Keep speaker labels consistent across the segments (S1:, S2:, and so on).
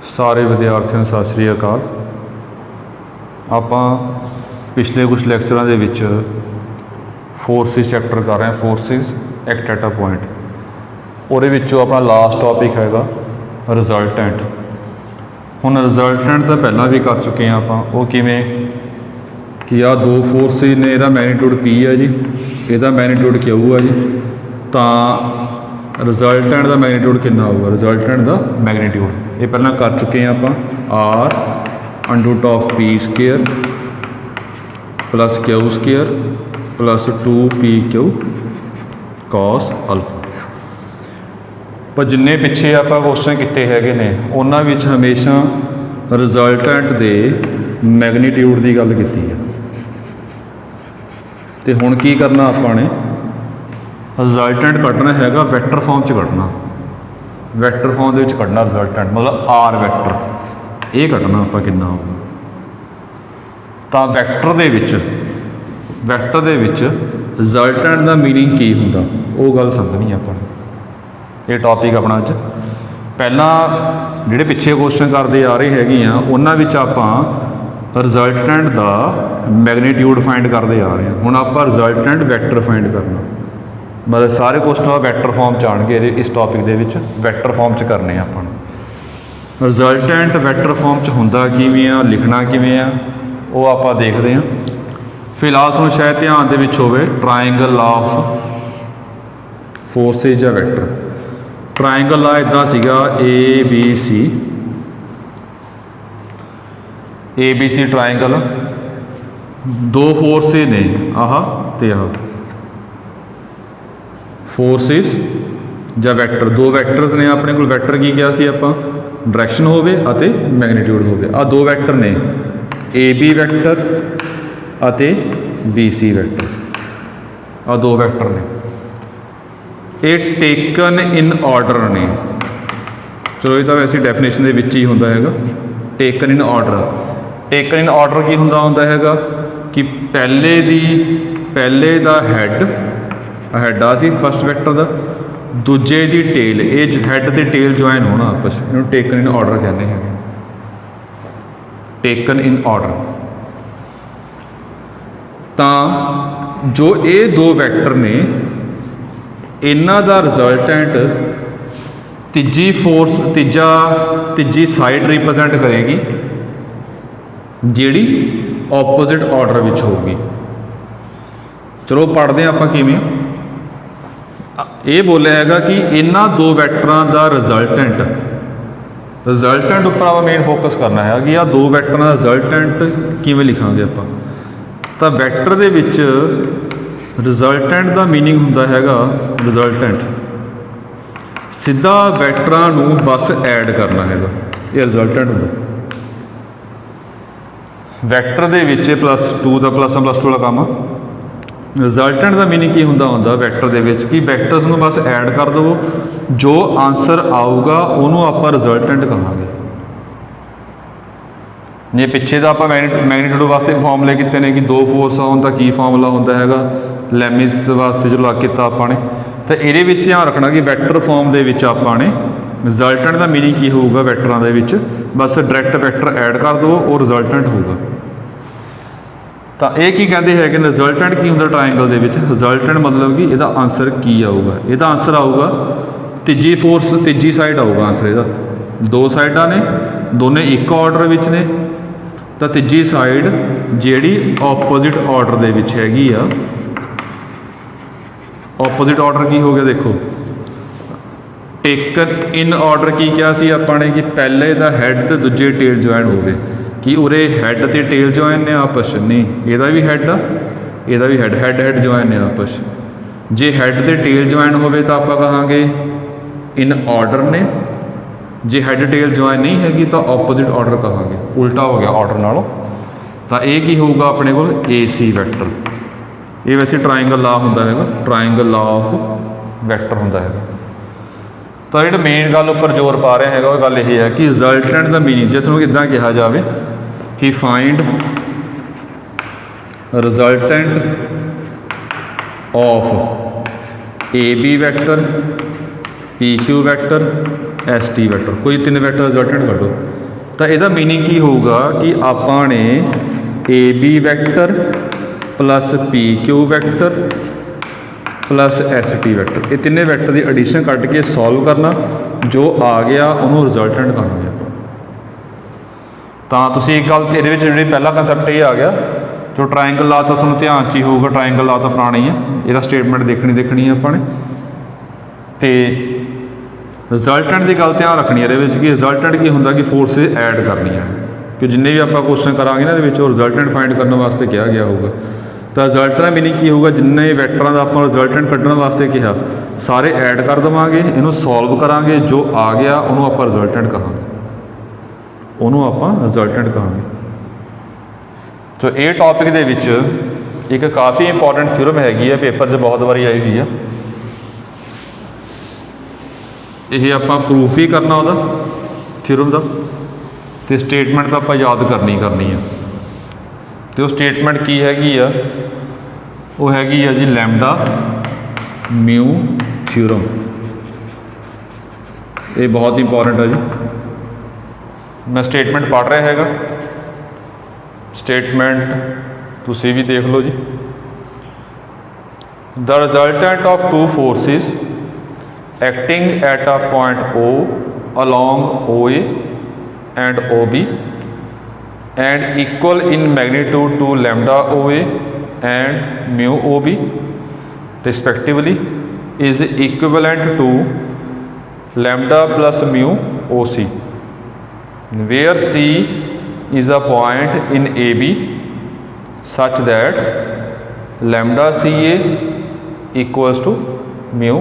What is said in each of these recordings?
S1: ਸਾਰੇ ਵਿਦਿਆਰਥੀਆਂ ਨੂੰ ਸਤਿ ਸ਼੍ਰੀ ਅਕਾਲ। ਆਪਾਂ ਪਿਛਲੇ ਕੁਛ ਲੈਕਚਰਾਂ ਦੇ ਵਿੱਚ ਫੋਰਸਿਸ ਚੈਪਟਰ ਕਰ ਰਹੇ ਹਾਂ, forces act at a point. ਉਹਦੇ ਵਿੱਚੋਂ ਆਪਣਾ ਲਾਸਟ ਟੌਪਿਕ ਹੈਗਾ ਰਿਜ਼ਲਟੈਂਟ। ਹੁਣ ਰਿਜ਼ਲਟੈਂਟ ਤਾਂ ਪਹਿਲਾਂ ਵੀ ਕਰ ਚੁੱਕੇ ਹਾਂ ਆਪਾਂ। ਉਹ ਕਿਵੇਂ ਕਿ ਆਹ ਦੋ ਫੋਰਸਿਸ ਨੇ, ਇਹਦਾ ਮੈਗਨੀਟਿਊਡ P ਹੈ ਜੀ, ਇਹਦਾ ਮੈਗਨੀਟਿਊਡ Q ਹੈ ਜੀ। ਤਾਂ ਰਿਜ਼ਲਟੈਂਟ ਦਾ ਮੈਗਨੀਟਿਊਡ ਕਿੰਨਾ ਹੋਊਗਾ? ਰਿਜ਼ਲਟੈਂਟ ਦਾ ਮੈਗਨੀਟਿਊਡ ਇਹ ਪਹਿਲਾਂ ਕਰ ਚੁੱਕੇ ਹਾਂ ਆਪਾਂ, R √P square plus Q square plus 2PQ cos alpha. ਪਰ ਜਿੰਨੇ ਪਿੱਛੇ ਆਪਾਂ ਕੁਐਸਚਨ ਕੀਤੇ ਹੈਗੇ ਨੇ ਉਹਨਾਂ ਵਿੱਚ ਹਮੇਸ਼ਾ ਰਿਜ਼ਲਟੈਂਟ ਦੇ ਮੈਗਨੀਟਿਊਡ ਦੀ ਗੱਲ ਕੀਤੀ ਹੈ। ਤੇ ਹੁਣ ਕੀ ਕਰਨਾ ਆਪਾਂ ਨੇ? ਰਿਜ਼ਲਟੈਂਟ ਕੱਢਣਾ ਹੈਗਾ ਵੈਕਟਰ ਫਾਰਮ 'ਚ ਕੱਢਣਾ। ਵੈਕਟਰ ਫਾਰਮ ਦੇ ਵਿੱਚ ਕੱਢਣਾ ਰਿਜ਼ਲਟੈਂਟ, ਮਤਲਬ R ਵੈਕਟਰ। ਇਹ ਕੱਢਣਾ ਆਪਾਂ ਕਿੰਨਾ ਹੋਊਗਾ। ਤਾਂ ਵੈਕਟਰ ਦੇ ਵਿੱਚ ਰਿਜ਼ਲਟੈਂਟ ਦਾ ਮੀਨਿੰਗ ਕੀ ਹੁੰਦਾ ਉਹ ਗੱਲ ਸਮਝਣੀ ਆਪਾਂ ਨੇ। ਇਹ ਟੌਪਿਕ ਆਪਣਾ ਅੱਜ ਪਹਿਲਾਂ ਜਿਹੜੇ ਪਿੱਛੇ ਕੁਐਸਚਨ ਕਰਦੇ ਆ ਰਹੇ ਹੈਗੇ ਆ ਉਹਨਾਂ ਵਿੱਚ ਆਪਾਂ ਰਿਜ਼ਲਟੈਂਟ ਦਾ ਮੈਗਨੀਟਿਊਡ ਫਾਈਂਡ ਕਰਦੇ ਆ ਰਹੇ ਹਾਂ। ਹੁਣ ਆਪਾਂ ਰਿਜ਼ਲਟੈਂਟ ਵੈਕਟਰ ਫਾਈਂਡ ਕਰਨਾ, ਮਤਲਬ ਸਾਰੇ ਕੁਐਸਚਨ ਵੈਕਟਰ ਫਾਰਮ 'ਚ ਆਉਣਗੇ। ਇਸ ਟੌਪਿਕ ਦੇ ਵਿੱਚ ਵੈਕਟਰ ਫਾਰਮ 'ਚ ਕਰਨੇ ਆਪਾਂ ਨੂੰ। ਰਿਜ਼ਲਟੈਂਟ ਵੈਕਟਰ ਫਾਰਮ 'ਚ ਹੁੰਦਾ ਕਿਵੇਂ ਆ, ਲਿਖਣਾ ਕਿਵੇਂ ਆ, ਉਹ ਆਪਾਂ ਦੇਖਦੇ ਹਾਂ। ਫਿਲਹਾਲ ਤੁਹਾਨੂੰ ਸ਼ਾਇਦ ਧਿਆਨ ਦੇ ਵਿੱਚ ਹੋਵੇ ਟਰਾਇੰਗਲ ਆਫ ਫੋਰਸਿਸ ਜਾਂ ਵੈਕਟਰ। ਟਰਾਇੰਗਲ ਆ ਇੱਦਾਂ ਸੀਗਾ ABC ਟਰਾਇੰਗਲ। ਦੋ ਫੋਰਸਿਸ ਨੇ, ਆਹ ਤੇ ਆਹ ਫੋਰਸਿਸ ਜਾਂ ਵੈਕਟਰ। ਦੋ ਵੈਕਟਰਸ ਨੇ ਆਪਣੇ ਕੋਲ। ਵੈਕਟਰ ਕੀ ਕਿਹਾ ਸੀ ਆਪਾਂ? ਡਾਇਰੈਕਸ਼ਨ ਹੋਵੇ ਅਤੇ ਮੈਗਨੀਟਿਊਡ ਹੋਵੇ। ਆਹ ਦੋ ਵੈਕਟਰ ਨੇ, AB ਵੈਕਟਰ ਅਤੇ BC ਵੈਕਟਰ। ਆਹ ਦੋ ਵੈਕਟਰ ਨੇ, ਇਹ ਟੇਕਨ ਇਨ ਆਰਡਰ ਨੇ। ਚਲੋ ਇਹ ਤਾਂ ਵੈਸੇ ਡੈਫੀਨੇਸ਼ਨ ਦੇ ਵਿੱਚ ਹੀ ਹੁੰਦਾ ਹੈਗਾ। Taken in order. Taken in order ਕੀ ਹੁੰਦਾ ਹੈਗਾ ਕਿ ਪਹਿਲੇ ਦਾ ਹੈਡ ਆ ਸੀ ਫਸਟ ਵੈਕਟਰ ਦਾ, ਦੂਜੇ ਦੀ ਟੇਲ। ਇਹ ਹੈਡ ਤੇ ਟੇਲ ਜੁਆਇਨ ਹੋਣਾ ਆਪਸ, ਇਹਨੂੰ ਟੇਕਨ ਇਨ ਆਰਡਰ ਕਹਿੰਦੇ ਹੈਗੇ। Taken in order. ਤਾਂ ਜੋ ਇਹ ਦੋ ਵੈਕਟਰ ਨੇ ਇਹਨਾਂ ਦਾ ਰਿਜ਼ਲਟੈਂਟ ਤੀਜੀ ਸਾਈਡ ਰਿਪਰੈਜ਼ੈਂਟ ਕਰੇਗੀ ਜਿਹੜੀ ਆਪੋਜ਼ਿਟ ਆਰਡਰ ਵਿੱਚ ਹੋਊਗੀ। ਚਲੋ ਪੜ੍ਹਦੇ ਹਾਂ ਆਪਾਂ ਕਿਵੇਂ। ਇਹ ਬੋਲਿਆ ਹੈਗਾ ਕਿ ਇਹਨਾਂ ਦੋ ਵੈਕਟਰਾਂ ਦਾ ਰਿਜ਼ਲਟੈਂਟ ਉੱਪਰ ਆਪਾਂ ਮੇਨ ਫੋਕਸ ਕਰਨਾ ਹੈ ਕਿ ਆਹ ਦੋ ਵੈਕਟਰਾਂ ਦਾ ਰਿਜ਼ਲਟੈਂਟ ਕਿਵੇਂ ਲਿਖਾਂਗੇ ਆਪਾਂ। ਤਾਂ ਵੈਕਟਰ ਦੇ ਵਿੱਚ ਰਿਜ਼ਲਟੈਂਟ ਦਾ ਮੀਨਿੰਗ ਹੁੰਦਾ ਹੈਗਾ, ਰਿਜ਼ਲਟੈਂਟ ਸਿੱਧਾ ਵੈਕਟਰਾਂ ਨੂੰ ਬਸ ਐਡ ਕਰਨਾ ਹੈਗਾ, ਇਹ ਰਿਜ਼ਲਟੈਂਟ ਹੁੰਦਾ। ਵੈਕਟਰ ਦੇ ਵਿੱਚ +2 ਦਾ +1 +2 ਵਾਲਾ ਕੰਮ। ਰਿਜ਼ਲਟੈਂਟ ਦਾ ਮੀਨਿੰਗ ਕੀ ਹੁੰਦਾ ਵੈਕਟਰ ਦੇ ਵਿੱਚ ਕਿ ਵੈਕਟਰਸ ਨੂੰ ਬਸ ਐਡ ਕਰ ਦੇਵੋ, ਜੋ ਆਨਸਰ ਆਊਗਾ ਉਹਨੂੰ ਆਪਾਂ ਰਿਜ਼ਲਟੈਂਟ ਕਹਾਂਗੇ। ਜੇ ਪਿੱਛੇ ਦਾ ਆਪਾਂ ਮੈਗਨੀਟਿਊਡ ਵਾਸਤੇ ਫਾਰਮੂਲੇ ਕੀਤੇ ਨੇ ਕਿ ਦੋ ਫੋਰਸ ਆਉਣ ਤਾਂ ਕੀ ਫਾਰਮੂਲਾ ਹੁੰਦਾ ਹੈਗਾ, ਲੈਮਿਸ ਵਾਸਤੇ ਜੋ ਲੱਗ ਕੀਤਾ ਆਪਾਂ ਨੇ। ਤਾਂ ਇਹਦੇ ਵਿੱਚ ਧਿਆਨ ਰੱਖਣਾ ਕਿ ਵੈਕਟਰ ਫਾਰਮ ਦੇ ਵਿੱਚ ਆਪਾਂ ਨੇ ਰਿਜ਼ਲਟੈਂਟ ਦਾ ਮੀਨਿੰਗ ਕੀ ਹੋਊਗਾ ਵੈਕਟਰਾਂ ਦੇ ਵਿੱਚ, ਬਸ ਡਾਇਰੈਕਟ ਵੈਕਟਰ ਐਡ ਕਰ ਦਿਓ, ਉਹ ਰਿਜ਼ਲਟੈਂਟ ਹੋਊਗਾ। ਤਾਂ ਇਹ ਕੀ ਕਹਿੰਦੇ ਹੈਗੇ ਨੇ, ਰਿਜ਼ਲਟੈਂਟ ਕੀ ਹੁੰਦਾ ਟਰਾਇੰਗਲ ਦੇ ਵਿੱਚ? ਰਿਜ਼ਲਟੈਂਟ ਮਤਲਬ ਕਿ ਇਹਦਾ ਆਨਸਰ ਕੀ ਆਊਗਾ। ਇਹਦਾ ਆਨਸਰ ਆਊਗਾ ਤੀਜੀ ਸਾਈਡ ਆਊਗਾ ਆਨਸਰ ਇਹਦਾ। ਦੋ ਸਾਈਡਾਂ ਨੇ, ਦੋਨੇ ਇੱਕ ਆਰਡਰ ਵਿੱਚ ਨੇ, ਤਾਂ ਤੀਜੀ ਸਾਈਡ ਜਿਹੜੀ ਆਪੋਜ਼ਿਟ ਆਰਡਰ ਦੇ ਵਿੱਚ ਹੈਗੀ ਆ। ਆਪੋਜ਼ਿਟ ਆਰਡਰ ਕੀ ਹੋ ਗਿਆ ਦੇਖੋ। ਟੇਕਨ ਇਨ ਆਰਡਰ ਕੀ ਕਿਹਾ ਸੀ ਆਪਾਂ ਨੇ ਕਿ ਪਹਿਲੇ ਦਾ ਹੈਡ ਦੂਜੇ ਟੇਲ ਜੁਆਇਨ ਹੋਵੇ। ਕਿ ਉਰੇ ਹੈਡ ਤੇ ਟੇਲ ਜੁਆਇਨ ਨੇ ਆਪਸ 'ਚ? ਨਹੀਂ, ਇਹਦਾ ਵੀ ਹੈਡ ਆ, ਇਹਦਾ ਵੀ ਹੈਡ ਜੁਆਇਨ ਨੇ ਆਪਸ 'ਚ। ਜੇ ਹੈਡ ਤੇ ਟੇਲ ਜੁਆਇਨ ਹੋਵੇ ਤਾਂ ਆਪਾਂ ਕਹਾਂਗੇ ਇਨ ਆਰਡਰ ਨੇ। ਜੇ ਹੈਡ ਟੇਲ ਜੁਆਇਨ ਨਹੀਂ ਹੈਗੀ ਤਾਂ ਆਪੋਜ਼ਿਟ ਆਰਡਰ ਕਹਾਂਗੇ, ਉਲਟਾ ਹੋ ਗਿਆ ਆਰਡਰ ਨਾਲੋਂ। ਤਾਂ ਇਹ ਕੀ ਹੋਊਗਾ ਆਪਣੇ ਕੋਲ? AC vector. ਇਹ ਵੈਸੇ ਟਰਾਇੰਗਲ ਲਾ ਹੁੰਦਾ ਹੈਗਾ, ਟਰਾਇੰਗਲ ਲਾ ਆਫ ਵੈਕਟਰ ਹੁੰਦਾ ਹੈਗਾ। ਤਾਂ ਜਿਹੜਾ ਮੇਨ ਗੱਲ ਉੱਪਰ ਜ਼ੋਰ ਪਾ ਰਿਹਾ ਹੈਗਾ ਉਹ ਗੱਲ ਇਹ ਹੈ ਕਿ ਰਿਜ਼ਲਟੈਂਟ ਦਾ ਮੀਨਿੰਗ ਜੇ ਤੁਹਾਨੂੰ ਇੱਦਾਂ ਕਿਹਾ ਜਾਵੇ ਕਿ find resultant of AB vector, PQ vector S T vector, कोई तीन वैक्टर रिजल्टेंट कढो। तो यदा मीनिंग की होगा कि आपां ने A B vector plus P Q vector plus S T vector, ये तिने वैक्टर की एडिशन कट के सॉल्व करना, जो आ गया उन्होंने रिजल्टेंट कहांगे आपां। तो तुसीं एक गल ये जी पहला कंसैप्ट ये आ गया, जो ट्राइंगल ला तो तुहानूं ध्यान च ही होगा, ट्राइंगल ला तो पुरानी है, यदा स्टेटमेंट देखनी है आपां ने। तो रिजल्टेंट की गल ध्यान रखनी है ये कि रिजल्टेंट की होंगे कि फोर्सिस ऐड करनी है, कि जिन्ने भी आप क्वेश्चन करांगे ना ये रिजल्टेंट फाइंड करने वास्ते कहा गया होगा। तो रिजल्ट का मीनिंग की होगा, जिन्ने वैक्टरां का आप रिजल्टेंट कढ़ने वास्ते कहा सारे ऐड कर देवांगे, इनू सॉल्व करांगे, जो आ गया उन्होंने आप रिजल्टेंट कहांगे, उन्होंने आप रिजल्टेंट कहांगे। तो ये टॉपिक दे विच एक काफ़ी इंपॉर्टेंट थ्योरम हैगी है, पेपर 'च बहुत बारी आई हुई है, ये आप प्रूफ ही करना वह थ्योरम का, तो स्टेटमेंट तो आप याद करनी है। तो स्टेटमेंट की हैगी आ, वो हैगी आ जी लैम्डा म्यू थ्योरम, ये बहुत इंपॉर्टेंट है जी। मैं स्टेटमेंट पढ़ रहा हैगा, स्टेटमेंट तुसी भी देख लो जी। The resultant of two forces acting at a point O along OA and OB and equal in magnitude to lambda OA and mu OB respectively is equivalent to lambda plus mu OC, where C is a point in AB such that lambda CA equals to mu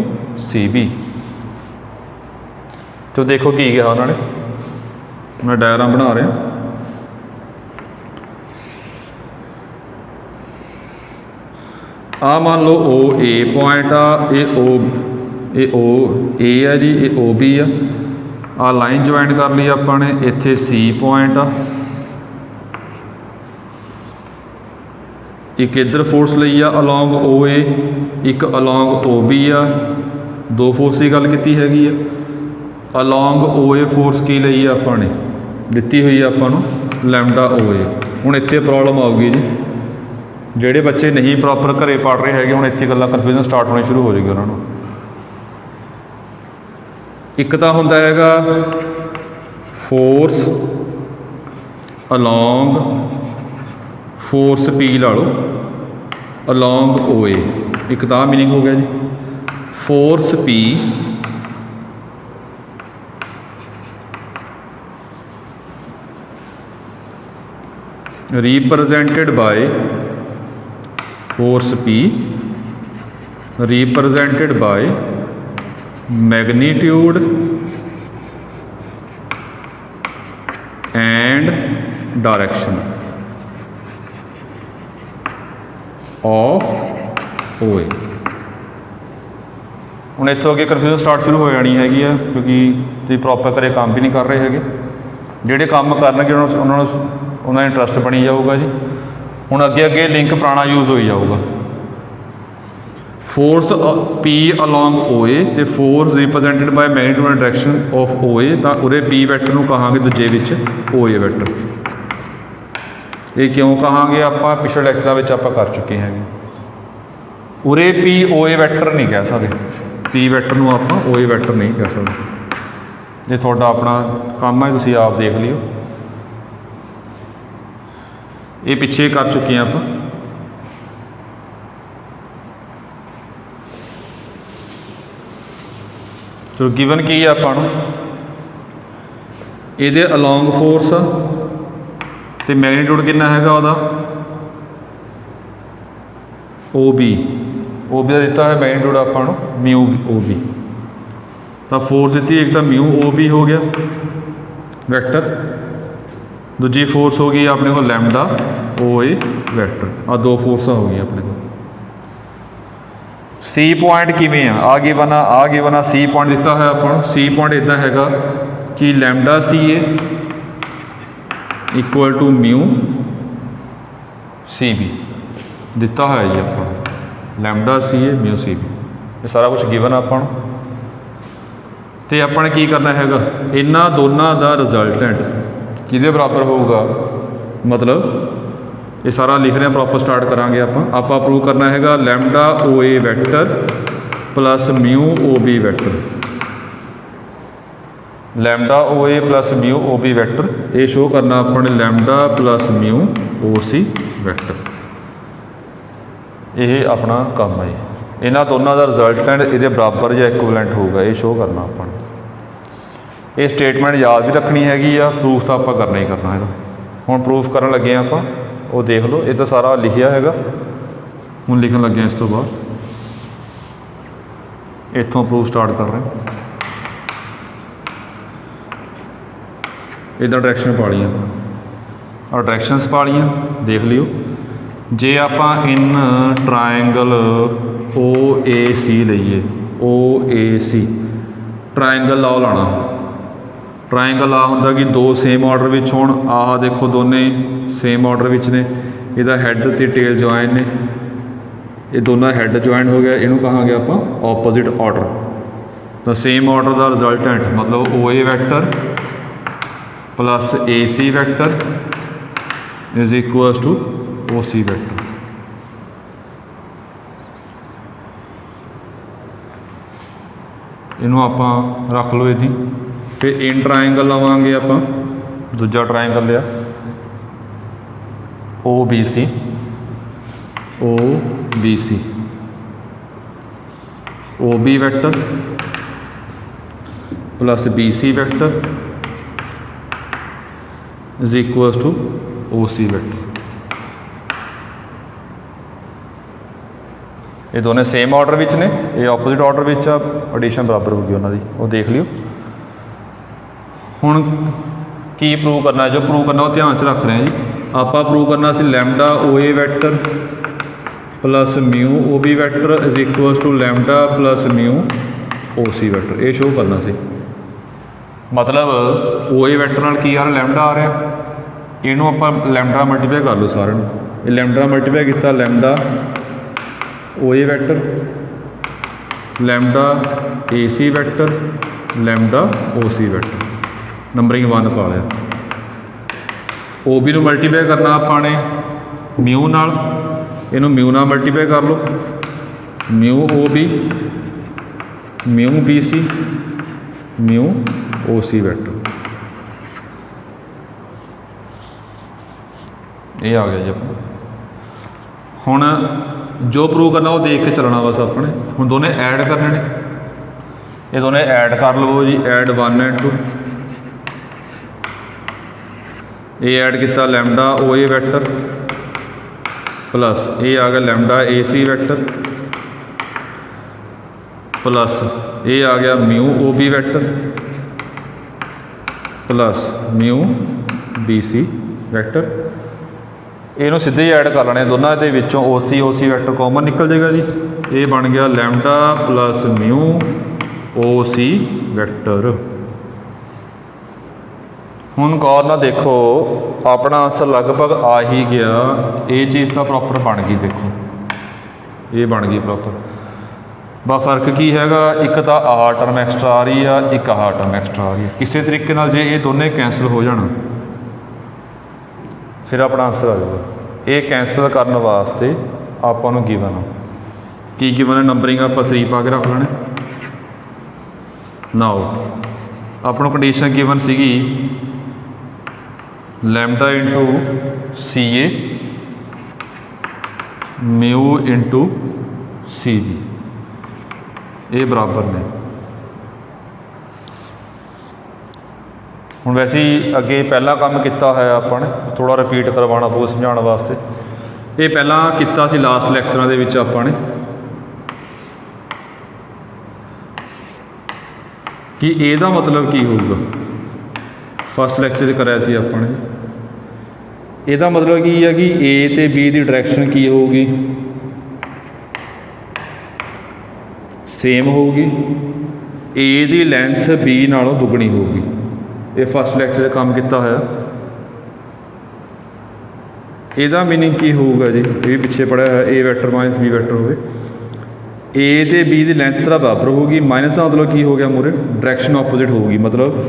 S1: CB। तो देखो की कहा उन्होंने, मैं diagram बना रहा, आ मान लो ओ ए point आ, ये ओ ए है जी, ये ओ बी आ लाइन ज्वाइन कर ली आपने, इत्थे सी पॉइंट आ, एक इधर force Lee uh along O A, एक अलॉन्ग ओ बी आ, दो फोर्स की गल की हैगी है। अलॉन्ग ओ ए फोर्स की लई है आपने दिती हुई है आपनों लैम्डा ओ ए। हुण इत्थे प्रॉब्लम आऊगी जी, ਜਿਹੜੇ बच्चे नहीं प्रॉपर घरे पढ़ रहे हैं, हुण इत्थे गल्लां कन्फ्यूजन स्टार्ट होनी शुरू हो जाएगी उन्होंने। एक तो हुंदा हैगा फोर्स अलॉन्ग, फोर्स पी ला लो अलॉन्ग ओ ए, एक तो मीनिंग हो गया जी। Force P represented by force P represented by magnitude and direction of OA। ਹੁਣ ਇੱਥੋਂ ਅੱਗੇ ਕਨਫਿਊਜ਼ਨ ਸਟਾਰਟ ਸ਼ੁਰੂ ਹੋ ਜਾਣੀ ਹੈਗੀ ਆ, ਕਿਉਂਕਿ ਤੁਸੀਂ ਪ੍ਰੋਪਰ ਘਰੇ ਕੰਮ ਵੀ ਨਹੀਂ ਕਰ ਰਹੇ ਹੈਗੇ। ਜਿਹੜੇ ਕੰਮ ਕਰਨਗੇ ਉਹਨਾਂ ਨੂੰ ਇੰਟਰਸਟ ਬਣੀ ਜਾਊਗਾ ਜੀ। ਹੁਣ ਅੱਗੇ ਲਿੰਕ ਪੁਰਾਣਾ ਯੂਜ਼ ਹੋਈ ਜਾਊਗਾ। फोर्स P अलॉन्ग OA तो force represented by magnitude and direction of OA, तो उरे P वैक्टर नूं कहांगे दूजे विच OA वैक्टर। ये क्यों कहांगे आपां पिछले लैक्चरां विच आपां कर चुके हैं। उरे P OA वैक्टर नहीं कह सकते, P वैक्टर नूं आपां OA वैक्टर नहीं कह सकते। ये तुहाडा अपना काम है, तुसीं आप देख लिओ। ये पिछे कर चुके हैं आपां। तो गिवन की है आपां नूं इहदे अलॉन्ग फोर्स तो मैग्नीट्यूड कितना हैगा उहदा OB का दिता है मैग्नीट्यूड आपां नूं म्यू OB। तो फोर्स दी एक तो म्यू OB हो गया वैक्टर, दूजी फोर्स हो गई अपने को लैम्डा OA वैक्टर। आ दो फोर्स हो गई अपने को। सी पॉइंट किमें आगे बना सी पॉइंट दिता है अपन। सी पॉइंट इदा हैगा कि lambda CA equal to mu CB दिता है जी अपन, लैम्डा CA म्यू CB, ये सारा कुछ गिवन अपन। तो अपने की करना हैगा, इन्हां दोनों का रिजल्टेंट किहदे बराबर होगा, मतलब ये सारा लिख रहे हैं प्रॉपर स्टार्ट करांगे आप प्रूव करना हैगा lambda O A vector plus mu O B vector, lambda O A plus mu O B vector, ये शो करना अपने lambda plus mu O C vector. ये अपना काम है, इन्हां दोनों का रिजल्टेंट ये बराबर या इक्विवेलेंट होगा, ये शो करना अपन। ये स्टेटमेंट याद भी रखनी हैगी आ, प्रूफ तो आप करना ही करना है। हुण प्रूफ करन लगे आप, वो देख लो, ये तो सारा लिखिया हैगा, हुण लिखन लगे इस तो बाद इत्थों प्रूफ स्टार्ट कर रहे हैं। इदा डायरैक्शन पा लिया और डायरैक्शनस पा लिया, देख लियो। जे आप इन ट्रायंगल ओ ए सी लीए, ओ ए सी ट्रायंगल लॉ लाना, ट्रायंगल आ होंदा कि दो सेम ऑर्डर विच होण, आह देखो दोने सेम ऑर्डर विच ने, इहदा हैड ते टेल ज्वाइन ने, ये दोनों हैड ज्वाइन हो गया, इनू कहांगे आप ऑपोजिट ऑर्डर। तो सेम ऑर्डर का रिजल्टेंट मतलब O A vector plus A C vector is equals to O C vector. इनू आप रख लो इदी, फिर इन ट्रायंगल लवांगे आप, दूजा ट्रायंगल लिया O B C, O B C, O B vector plus B C vector is equals to O C vector. ये दोनों same order विच ने, ये ऑपोजिट ऑर्डर विच आ, एडिशन बराबर होगी उन्होंने, वो देख लियो। हुण की प्रूव करना है, जो प्रूव करना वो ध्यान च रख रहे हैं जी। आप प्रूव करना सी lambda O A vector plus mu O B vector is equals to lambda plus mu O C vector, ये शो करना सी। मतलब ओ ए वैक्टर नाल की आ रहा, लैम्डा आ रहा, इनू आप लैम्डा मल्टीप्लाई कर लो सारे, ये लैम्डा मल्टीप्लाई किया lambda O A vector, lambda A C vector, lambda O C vector, numbering 1 पा लिया। ओ बी नू मल्टीप्लाई करना आपने म्यू नाल, इनू म्यू नाल मल्टीप्लाई कर लो, mu O B, mu B C, mu O C vector, ये आ गया जी अपना। हुण जो प्रूव करना वो देख के चलना बस अपने। हुण दोने ऐड करने ने, ये दोने ऐड कर लवो जी, ऐड 1 एंड 2, ये ऐड किया lambda O A vector plus ये आ गया lambda A C vector plus ये आ गया mu O B vector plus mu B C vector. इनू सीधे ही ऐड कर लेने दोनों के विचों, ओ सी वैक्टर कॉमन निकल जाएगा जी, ये बन गया lambda plus mu O C vector. हुण गौर ना देखो, अपना आंसर लगभग आ ही गया, ये चीज़ तो प्रॉपर बन गई, देखो ये बन गई प्रॉपर। बस फर्क की हैगा, एक तो आह टर्म एक्सट्रा आ रही है, एक आह टर्म एक्सट्रा आ रही है। किसी तरीके नाल जे ये दोनों कैंसल हो जाना फिर अपना आंसर आ जाएगा। ये कैंसल करने वास्ते आपको गिवन की गिवन है, नंबरिंग आप 3 पा के रख लेने। नाउ अपनों कंडीशन गिवन सीगी लैम्डा इंटू सी ए म्यू इंटू सी बी, ये बराबर ने। हुण वैसे ही अगे पहला काम किया है आपने, थोड़ा रिपीट करवाना पऊ समझाने वास्ते। ये पहला किया सी लास्ट लैक्चरां दे विच आपने कि ਇਹਦਾ मतलब की होगा, फस्ट लैक्चर कराया सी आपने। ਇਹਦਾ मतलब की है कि ए ते बी की डायरैक्शन की होगी, सेम होगी, ए की लेंथ बी नालों दुगनी होगी। ये फस्ट लैक्चर काम किया है। ਇਹਦਾ मीनिंग की होगा जी, ये भी पिछे पढ़ा है, ए वैक्टर माइनस बी वैक्टर हो। ए ਤੇ बी ਦੀ ਲੈਂਥ ਦਾ ਬਰਾਬਰ ਹੋਊਗੀ ਮਾਈਨਸ ਦਾ ਮਤਲਬ ਕੀ ਹੋ ਗਿਆ ਮੂਰੇ ਡਾਇਰੈਕਸ਼ਨ ਆਪੋਜ਼ਿਟ ਹੋਊਗੀ ਮਤਲਬ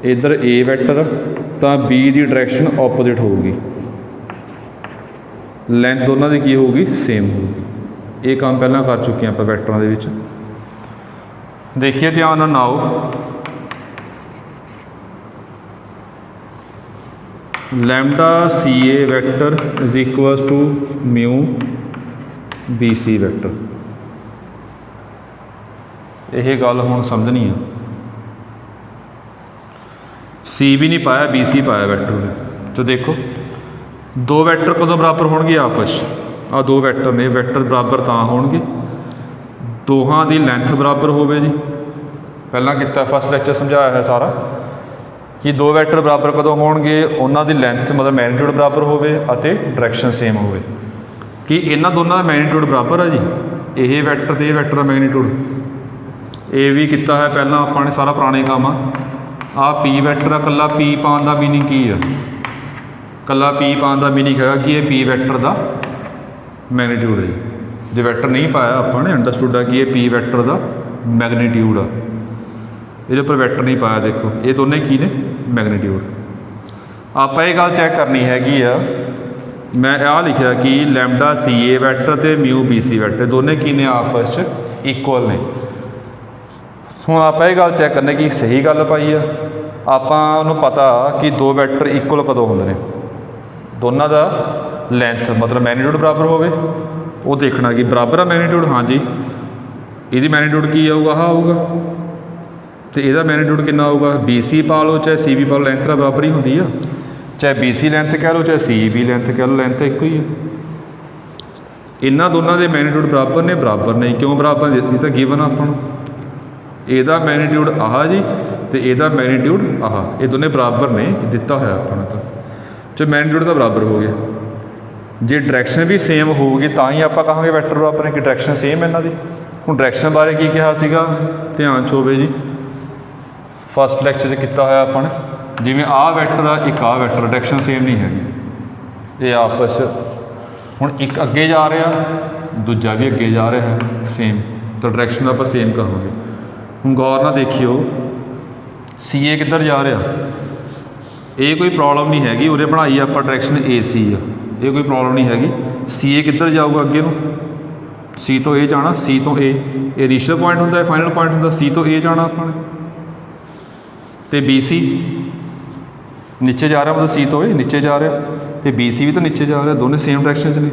S1: ਇੱਧਰ A ਵੈਕਟਰ ਤਾਂ B ਦੀ ਡਾਇਰੈਕਸ਼ਨ ਆਪੋਜ਼ਿਟ ਹੋਊਗੀ ਲੈਂਥ ਦੋਨਾਂ ਦੀ ਕੀ ਹੋਊਗੀ ਸੇਮ ਹੋਊਗੀ ਇਹ ਕੰਮ ਪਹਿਲਾਂ ਕਰ ਚੁੱਕੇ ਆਪਾਂ ਵੈਕਟਰਾਂ ਦੇ ਵਿੱਚ ਦੇਖੀਏ ਧਿਆਨ ਨਾਲ ਆਓ lambda C A vector is equals to mu B C vector यह गल हुण समझनी है सी भी नहीं पाया बी सी पाया वैक्टर ने तो देखो दो वैक्टर कदों बराबर होणगे आपस आ दो वैक्टर ने वैक्टर बराबर तां होणगे दोहां दी लेंथ बराबर होवे जी पहला किता फस्ट लैक्चर समझाया है सारा कि दो वैक्टर बराबर कदों होणगे उन्हां दी लेंथ मतलब मैग्नीट्यूड बराबर होवे अते डायरैक्शन सेम होवे कि इन्हां दोनों दा मैग्नीट्यूड बराबर है जी ये वैक्टर ते वैक्टर दा मैग्नीट्यूड ये भी किया है पहला आपां ने सारा पुराने काम आ पी वैक्टर कल्ला पी पाउण दा मीनिंग की है कल्ला पी पाउण दा मीनिंग है कि ये पी वैक्टर दा मैग्नीट्यूड है जो वैक्टर नहीं पाया आपां ने अंडरस्टूड है कि ये पी वैक्टर दा मैग्नीट्यूड आ ये पर वैक्टर नहीं पाया देखो ये दोनों की ने मैग्नीट्यूड आप ये गल चैक करनी हैगी आ मैं आ लिखा कि लैम्डा सी ए वैक्टर तो म्यू बी सी वैक्टर दोनों की ने आपस इक्वल ने हुण आप ये गल चैक करने कि सही गल पाई है आपां पता कि दो वैक्टर इक्वल कदों होंदे ने दोनों का लेंथ मतलब मैग्नीट्यूड बराबर होवे वो देखना कि बराबर है मैग्नीट्यूड हाँ जी ये मैग्नीट्यूड की आऊगा हाँ आऊगा तो यदा मैग्नीट्यूड कितना होगा बी सी पा लो चाहे सी बी पा लो लेंथ तो बराबर ही होंगी है चाहे बी सी लेंथ कह लो चाहे सी बी लेंथ कह लो लेंथ एक ही है इन्हों दोनों के मैग्नीट्यूड बराबर ने क्यों बराबर ये तो गिवन अपन यदा मैग्नीट्यूड आह जी तो यदा मैग्नीट्यूड आह ये दोनों बराबर ने दिता होया अपना तो जो मैग्नीट्यूड तो बराबर हो गया जे डायरैक्शन भी सेम होगी तो ही आप कहांगे वैक्टर बराबर है कि डायरैक्शन सेम इन्हों की हुण डायरैक्शन बारे की कहा सीगा ध्यान च होवे जी फस्ट लैक्चर किया होया अपन जिमें आ वैक्टर आ एक आ वैक्टर डायरैक्शन सेम नहीं है ये आपस हुण एक अगे जा रहा दूजा भी अगे जा रहा है सेम तो डायरैक्शन आप सेम कहोगे हुण गौर ना देखियो सी ए किधर जा रहा ये कोई प्रॉब्लम नहीं हैगी उरे बनाई आप डायरैक्शन ए सी आ ये कोई प्रॉब्लम नहीं हैगी सी ए किधर जाऊगा अगे नूं सी तो ए जाना सी तो ए इनिशियल पॉइंट होंदा है फाइनल पॉइंट होंदा सी तो ए जाना अपने तो बी सी नीचे जा रहा मतलब सी तो ए नीचे जा रहा तो बी सी भी तो नीचे जा रहा दोनों सेम डायरैक्शन ने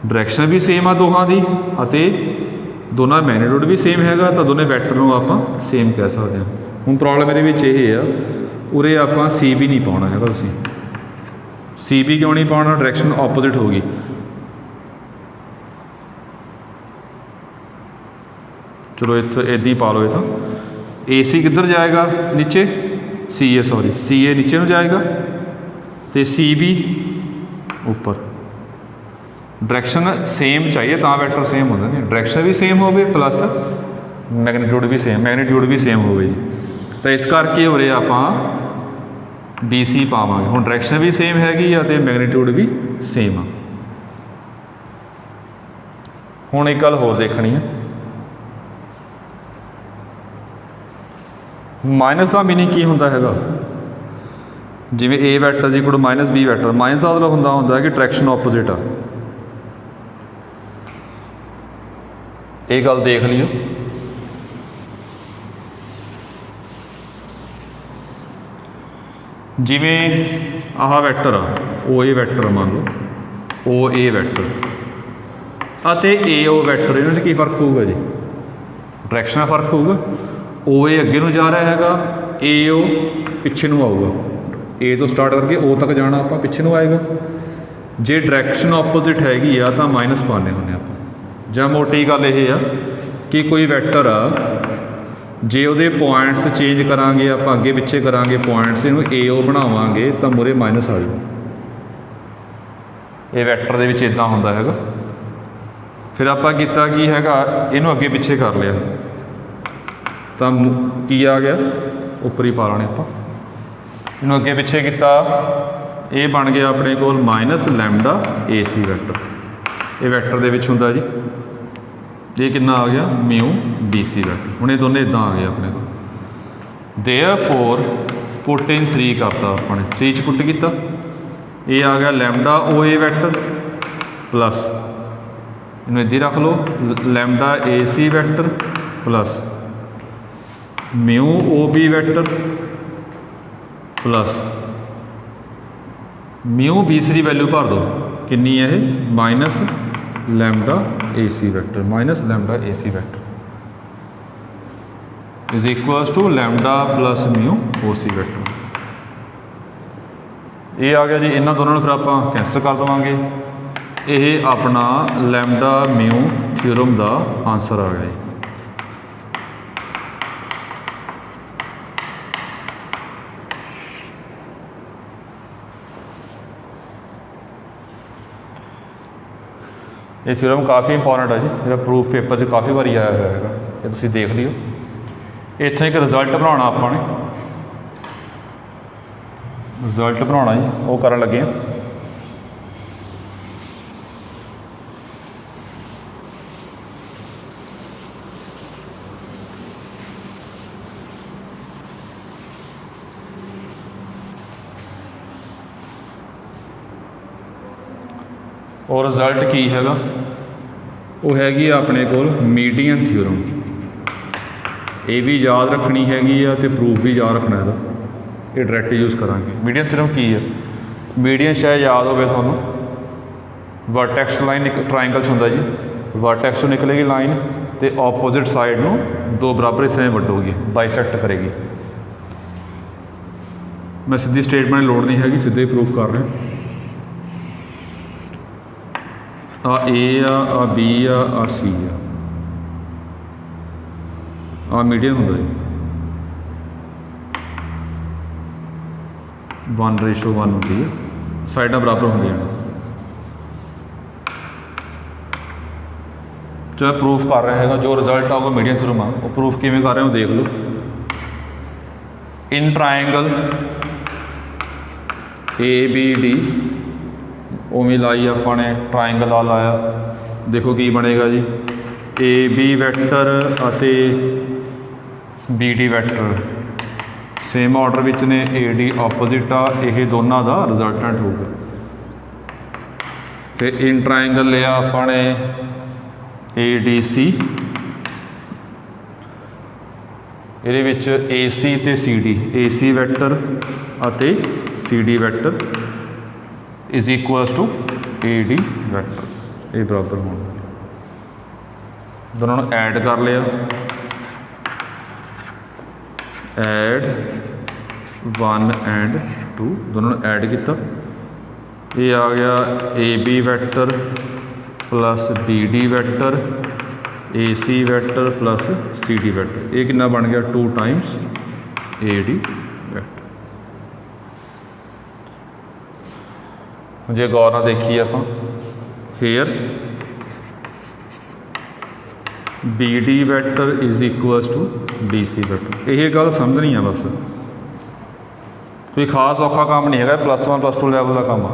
S1: डायरैक्शन भी सेम आ दोहां दी अते दोनों मैग्नीट्यूड भी सेम हैगा तो दोनों वैक्टर नूं आपां सेम कह सकते हैं हुण प्रॉब्लम ये है उरे आपां सी भी नहीं पाउणा हैगा तुसीं सी भी क्यों नहीं पाउणा डायरैक्शन ऑपोजिट होगी चलो इतना इदा ही पा लो ये तो ए सी किधर जाएगा नीचे सी ए सॉरी सी ए नीचे में जाएगा तो सी बी ऊपर डायरैक्शन सेम चाहिए तो वैक्टर सेम होंगे डायरैक्शन भी सेम हो प्लस मैग्नीट्यूड भी सेम हो जी तो इस करके हो रहे आप बी सी पावांगे हुण डायरैक्शन भी सेम हैगी तो मैग्नीट्यूड भी सेम आ हुण एक गल होर देखनी है माइनस का मीनिंग की होंदा हैगा जिवें A vector is equal to minus B vector minus का मतलब होंदा कि डायरैक्शन ऑपोजिट आ ये गल देख लियो जिवें आह vector uh O A vector मान लो ओ ए वैक्टर अते ए ओ वैक्टर इन्हां 'च की फर्क होगा जी डायरैक्शन का फर्क होगा ओ ए अगे नूं जा रहा हैगा ए ओ पिछे नूं आऊगा ए तो स्टार्ट करके ओ तक जाना आप पिछे नूं आएगा जे डायरैक्शन ऑपोजिट हैगी आ तो माइनस पाने होने आप जां मोटी गल ये आ कि कोई वैक्टर आ जे उहदे पॉइंट्स चेंज करांगे आप अगे पिछे करांगे पॉइंट्स इहनूं ए ओ बनावांगे तो मुरे माइनस आ जाऊ ये वैक्टर दे विच इदां हुंदा हैगा फिर आपां कीता की हैगा इहनूं अगे पिछे कर लिया तो की आ गया उपर ही पा लेने आप इन्हूं अगे पिछे किया ये बन गया अपने को minus lambda A C vector ये वैक्टर दे विच हुंदा जी ये कितना आ गया म्यू बी सी वैक्टर। हुण ये दोनों इदां आ गए अपने को। देयरफॉर पुट इन 3 करता अपने 3 च पुट किया, ये आ गया lambda O A vector plus इन्हूं इदां रख लो lambda A C vector plus mu O B vector plus mu B C की वैल्यू भर दो कितनी है minus lambda A C vector minus lambda A C vector is equals to lambda plus mu O C vector. ये आ गया जी। इन्होंने दोनों फिर आप कैंसल कर देवांगे। ये अपना लैमडा म्यू थ्योरम का आंसर आ गया जी। ये थ्योरम काफ़ी इंपॉर्टेंट है जी, मेरा प्रूफ पेपर से काफ़ी बारी आया हुआ है, ये तुसीं देख लियो। इत्थों एक रिजल्ट बनाना आपने, रिजल्ट बनाना जी वो करन लगे हैं। और रिजल्ट की हैगा वो हैगी अपने कोल मीडियन थ्योरम। ये भी याद रखनी हैगी आ ते प्रूफ भी याद रखना है, ये डायरैक्ट यूज़ करांगे। मीडियन थ्योरम की है, मीडियन शायद याद होवे तुहानूं, वर्टैक्स लाइन एक ट्राइंगल होंदा जी, वर्टैक्स तो निकलेगी लाइन तो ऑपोजिट साइड में 2 बराबर हिस्से में वड्डोगी, बाइसेक्ट करेगी। मैं सीधी स्टेटमेंट लोड़ नहीं हैगी, सीधे प्रूफ कर रहे हैं। आ ए आ बी आ सी आ मीडियम होंदा जी 1:1 होंदी है, साइडां बराबर होंदियां। जो मैं प्रूफ कर रहा है, जो रिजल्ट आऊगा मीडियम थ्योरम आ, वो प्रूफ किवें कर रहे हो देख लो। In triangle A B D उवें लाई अपने ट्राइंगल आ लाया, देखो की बनेगा जी ए बी वैक्टर अते B D vector same order विच ने, ए डी ऑपोजिट आ, यह दोनों का रिजल्टेंट होगा। फिर इन ट्राइंगल लिया अपने ए डी सी, ये ए सी तो सी डी, ए सी वैक्टर अते C D vector is equals to A D vector, ये बराबर होना। दोनों ऐड कर लिया, ऐड 1 एंड 2 दोनों ऐड किया, ये आ गया A B vector plus B D vector A C vector plus C D vector, ये कितना बन गया 2 टाइम्स ए डी वैक्टर। जे गौर नाल देखिए आप here B D vector is equals to D C vector, यही गल समझनी है बस, कोई खास औखा काम नहीं है, +1 +2 लैवल का काम आ,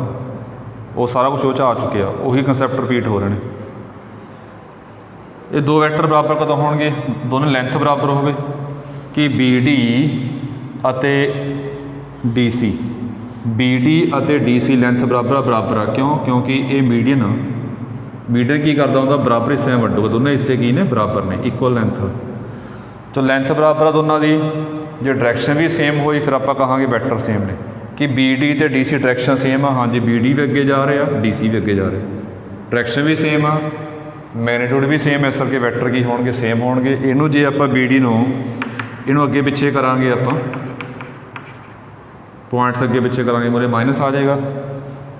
S1: वो सारा कुछ वो आ चुके हैं, वही कंसैप्ट रिपीट हो रहे हैं। ये 2 वैक्टर बराबर कदों होणगे, दोनों लेंथ बराबर होवे कि बी डी अते डी सी, बी डी अते डी सी लेंथ बराबर बराबर आ, क्यों? क्योंकि ये मीडियन आ, मीडियन की करता होंगे बराबर हिस्से में वड्डूगा, दोनों हिस्से की ने बराबर ने, इक्वल लेंथ। तो लेंथ बराबर है दोनों की, जो डायरैक्शन भी सेम हुई फिर आप कहांगे वैक्टर सेम ने, कि बी डी तो डी सी डायरैक्शन सेम आ, हाँ जी बी डी भी अगे जा रहे हैं, डी सी भी अगे जा रहे, डायरैक्शन भी सेम आ, मैग्नीट्यूड भी सेम, इस करके वैक्टर की होणगे सेम होणगे। इनू जे आप बी डी इनू अगे पिछे करांगे, आप पॉइंट्स अगे पिछे करांगे, मुझे माइनस आ जाएगा,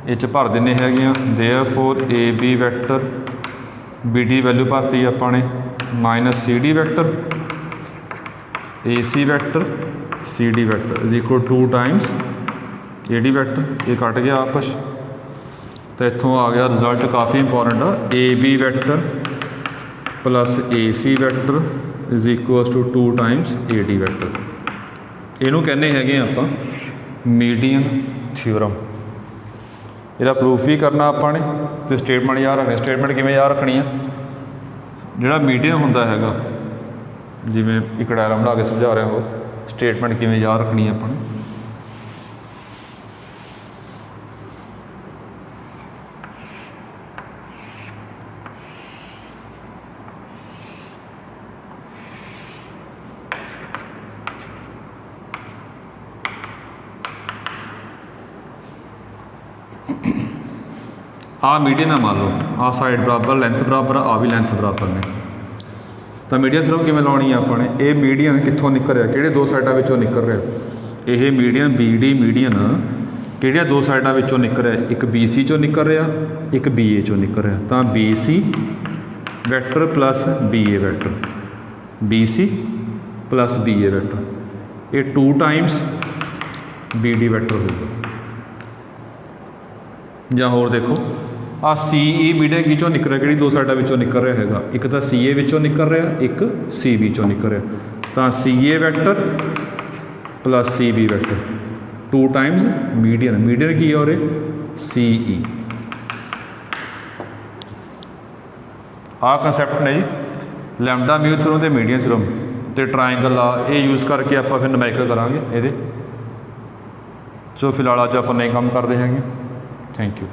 S1: ये भर देने है। Therefore A B vector B D value भरती अपने minus C D vector A C vector C D vector is equal 2 times A D vector, ये कट गया आपस, तो इतों आ गया रिजल्ट काफ़ी इंपॉर्टेंट आ, A B vector plus A C vector is equals to 2 times A D vector. इनू कहने हैं आप मीडियन थ्योरम। इसका प्रूफ भी करना आपने, तो स्टेटमेंट याद रखनी। स्टेटमेंट किमें याद रखनी है, ਜਿਹੜਾ ਮੀਡੀਅਨ ਹੁੰਦਾ ਹੈਗਾ, ਜਿਵੇਂ ਇੱਕ ਡਾਇਗਰਾਮ ਬਣਾ ਕੇ ਸਮਝਾ ਰਿਹਾ ਹੋ, ਸਟੇਟਮੈਂਟ ਕਿਵੇਂ ਯਾਦ ਰੱਖਣੀ ਹੈ ਆਪਾਂ ਨੂੰ। ਆ ਮੀਡੀਅਨ ਆ, ਮੰਨ ਲਓ ਆ ਸਾਈਡ ਬਰਾਬਰ, ਲੈਂਥ ਬਰਾਬਰ, ਆ ਵੀ ਲੈਂਥ ਬਰਾਬਰ ਨੇ, ਤਾਂ ਮੀਡੀਅਨ ਥਿਓਰਮ ਕਿਵੇਂ ਲਾਉਣੀ ਆ ਆਪਾਂ ਨੇ। ਇਹ ਮੀਡੀਅਨ ਕਿੱਥੋਂ ਨਿਕਲ ਰਿਹਾ, ਕਿਹੜੇ ਦੋ ਸਾਈਡਾਂ ਵਿੱਚੋਂ ਨਿਕਲ ਰਿਹਾ, ਇਹ ਮੀਡੀਅਨ BD ਮੀਡੀਅਨ ਕਿਹੜੀਆਂ ਦੋ ਸਾਈਡਾਂ ਵਿੱਚੋਂ ਨਿਕਲ ਰਿਹਾ, ਇੱਕ BC ਚੋਂ ਨਿਕਲ ਰਿਹਾ, ਇੱਕ BA ਚੋਂ ਨਿਕਲ ਰਿਹਾ, ਤਾਂ BC vector plus BA vector, BC plus BA vector, ਇਹ 2 ਟਾਈਮਸ BD ਵੈਕਟਰ ਹੋਊਗਾ। ਜਾਂ ਹੋਰ ਦੇਖੋ ਆ CE ਮੀਡੀਅਨ ਕੀ ਚੋਂ ਨਿਕਲ ਰਿਹਾ, ਕਿਹੜੀ ਦੋ ਸਾਈਡਾਂ ਵਿੱਚੋਂ ਨਿਕਲ ਰਿਹਾ ਹੈਗਾ, ਇੱਕ ਤਾਂ CA ਵਿੱਚੋਂ ਨਿਕਲ ਰਿਹਾ, ਇੱਕ CB ਚੋਂ ਨਿਕਲ ਰਿਹਾ, ਤਾਂ CA vector plus CB vector 2 times median, median ਕੀ ਹੈ ਔਰ CE। ਆਹ ਕੰਸੈਪਟ ਨੇ ਜੀ ਲੈਮਡਾ ਮਿਊ ਥਿਓਰਮ ਤੇ ਮੀਡੀਅਨ ਥਿਓਰਮ ਤੇ ਟਰਾਇੰਗਲ ਆ, ਇਹ ਯੂਜ਼ ਕਰਕੇ ਆਪਾਂ ਫਿਰ ਨੁਮੈਰੀਕਲ ਕਰਾਂਗੇ ਇਹਦੇ। ਸੋ ਫਿਲਹਾਲ ਅੱਜ ਆਪਾਂ ਨਹੀਂ ਕੰਮ ਕਰਦੇ ਹੈਗੇ। Thank you.